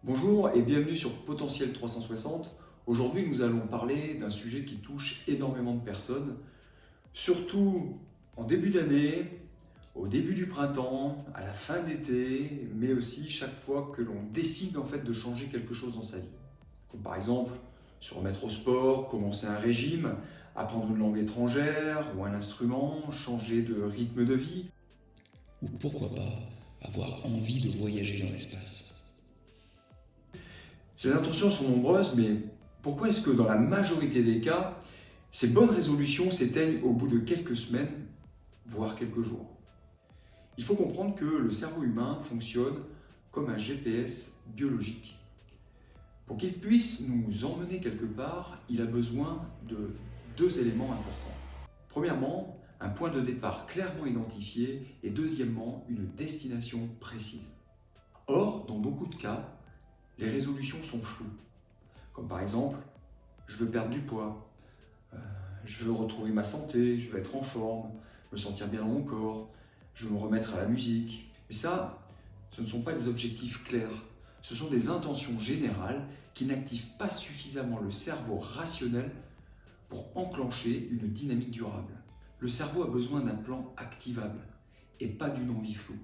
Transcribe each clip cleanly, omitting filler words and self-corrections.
Bonjour et bienvenue sur Potentiel 360. Aujourd'hui, nous allons parler d'un sujet qui touche énormément de personnes, surtout en début d'année, au début du printemps, à la fin de l'été, mais aussi chaque fois que l'on décide de changer quelque chose dans sa vie. Comme par exemple, se remettre au sport, commencer un régime, apprendre une langue étrangère ou un instrument, changer de rythme de vie. Ou pourquoi pas avoir envie de voyager dans l'espace. Ces intentions sont nombreuses, mais pourquoi est-ce que dans la majorité des cas, ces bonnes résolutions s'éteignent au bout de quelques semaines, voire quelques jours? Il faut comprendre que le cerveau humain fonctionne comme un GPS biologique. Pour qu'il puisse nous emmener quelque part, il a besoin de deux éléments importants. Premièrement, un point de départ clairement identifié et deuxièmement, une destination précise. Or, dans beaucoup de cas, les résolutions sont floues. Comme par exemple, je veux perdre du poids, je veux retrouver ma santé, je veux être en forme, me sentir bien dans mon corps, je veux me remettre à la musique. Et ça, ce ne sont pas des objectifs clairs. Ce sont des intentions générales qui n'activent pas suffisamment le cerveau rationnel pour enclencher une dynamique durable. Le cerveau a besoin d'un plan activable et pas d'une envie floue.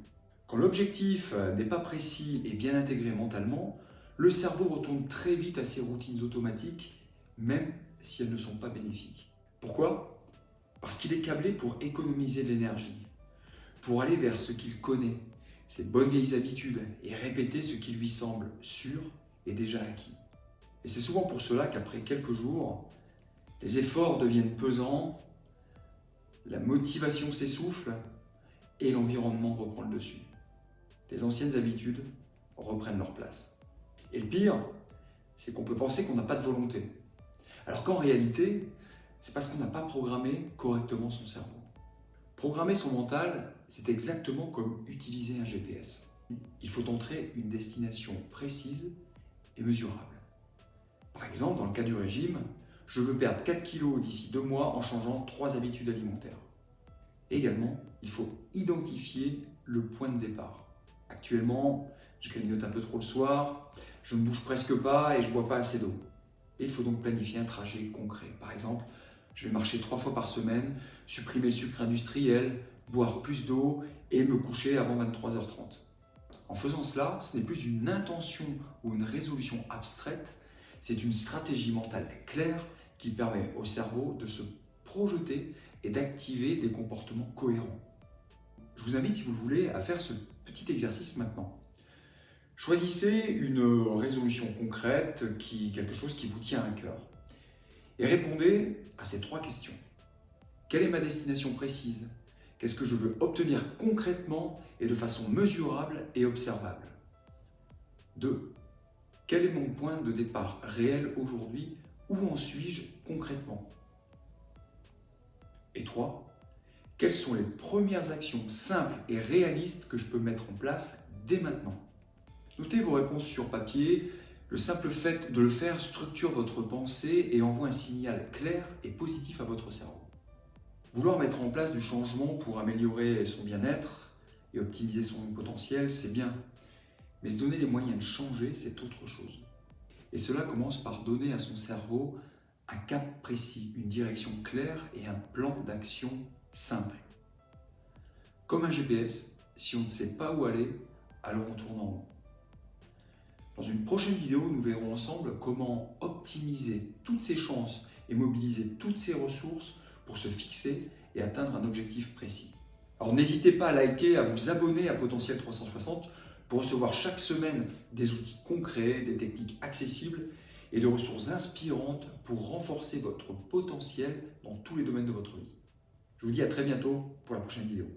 Quand l'objectif n'est pas précis et bien intégré mentalement, le cerveau retourne très vite à ses routines automatiques, même si elles ne sont pas bénéfiques. Pourquoi? Parce qu'il est câblé pour économiser de l'énergie, pour aller vers ce qu'il connaît, ses bonnes vieilles habitudes, et répéter ce qui lui semble sûr et déjà acquis. Et c'est souvent pour cela qu'après quelques jours, les efforts deviennent pesants, la motivation s'essouffle et l'environnement reprend le dessus. Les anciennes habitudes reprennent leur place. Et le pire, c'est qu'on peut penser qu'on n'a pas de volonté. Alors qu'en réalité, c'est parce qu'on n'a pas programmé correctement son cerveau. Programmer son mental, c'est exactement comme utiliser un GPS. Il faut entrer une destination précise et mesurable. Par exemple, dans le cas du régime, je veux perdre 4 kg d'ici 2 mois en changeant 3 habitudes alimentaires. Également, il faut identifier le point de départ. Actuellement, je grignote un peu trop le soir, je ne bouge presque pas et je ne bois pas assez d'eau. Et il faut donc planifier un trajet concret. Par exemple, je vais marcher 3 fois par semaine, supprimer le sucre industriel, boire plus d'eau et me coucher avant 23h30. En faisant cela, ce n'est plus une intention ou une résolution abstraite, c'est une stratégie mentale claire qui permet au cerveau de se projeter et d'activer des comportements cohérents. Je vous invite, si vous le voulez, à faire ce petit exercice maintenant. Choisissez une résolution concrète, quelque chose qui vous tient à cœur. Et répondez à ces 3 questions. Quelle est ma destination précise? Qu'est-ce que je veux obtenir concrètement et de façon mesurable et observable? 2. Quel est mon point de départ réel aujourd'hui? Où en suis-je concrètement? Et 3. Quelles sont les premières actions simples et réalistes que je peux mettre en place dès maintenant? Notez vos réponses sur papier. Le simple fait de le faire structure votre pensée et envoie un signal clair et positif à votre cerveau. Vouloir mettre en place du changement pour améliorer son bien-être et optimiser son potentiel, c'est bien. Mais se donner les moyens de changer, c'est autre chose. Et cela commence par donner à son cerveau un cap précis, une direction claire et un plan d'action simple. Comme un GPS, si on ne sait pas où aller, alors on tourne en rond. Dans une prochaine vidéo, nous verrons ensemble comment optimiser toutes ces chances et mobiliser toutes ces ressources pour se fixer et atteindre un objectif précis. Alors n'hésitez pas à liker, à vous abonner à Potentiel 360 pour recevoir chaque semaine des outils concrets, des techniques accessibles et des ressources inspirantes pour renforcer votre potentiel dans tous les domaines de votre vie. Je vous dis à très bientôt pour la prochaine vidéo.